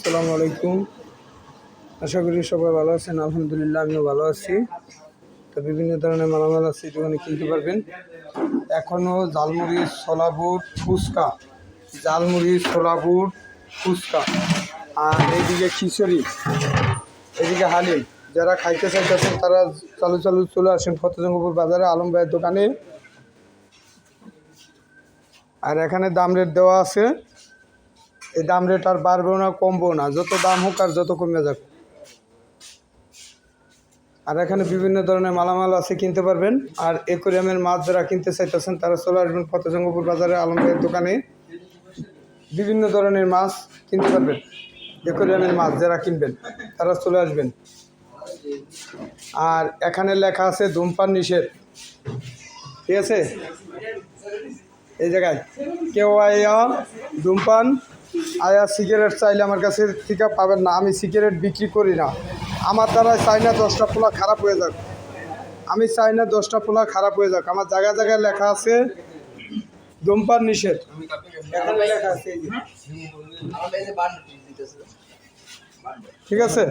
আসসালামু আলাইকুম। আশা করি সবাই ভালো আছেন। আলহামদুলিল্লাহ আমিও ভালো আছি। তো বিভিন্ন ধরনের মালামাল আছে, দোকানে কিনতে পারবেন। এখনও ঝালমুড়ি, ছোলা বুট, ফুচকা, ঝালমুড়ি, ছোলা বুট, ফুচকা, আর এইদিকে খিচুড়ি, এদিকে হালিম। যারা খাইতে চাইতেছেন তারা চালু চালু চলে আসেন ফতেজঙ্গপুর বাজারে আলম ভাইয়ের দোকানে। আর এখানে দাম রেট দেওয়া আছে, এই দাম রেট আর বাড়বেও না কমবেও না, যত দাম হোক আর যত কমে যাক। আর এখানে বিভিন্ন ধরনের মালামাল আছে, কিনতে পারবেন। আর অ্যাকোয়ারিয়ামের মাছ যারা কিনতে চাইতেছেন তারা চলে আসবেন ফতেজঙ্গপুর বাজারে আলম ভাইয়ের দোকানে। বিভিন্ন ধরনের মাছ কিনতে পারবেন। অ্যাকোয়ারিয়ামের মাছ যারা কিনবেন তারা চলে আসবেন। আর এখানে লেখা আছে ধূমপান নিষেধ, ঠিক আছে? এই জায়গায় কেউ আয়া ধূমপান আয়া সিগারেট চাইলে আমার কাছে থেকে পাবেন না। আমি সিগারেট বিক্রি করি না। আমার দ্বারা চাই না 10টা পোলা খারাপ হয়ে যাক। আমি চাই না 10টা পোলা খারাপ হয়ে যাক। আমার জায়গায় জায়গায় লেখা আছে ধূমপান নিষেধ, এখানে লেখা আছে, ঠিক আছে?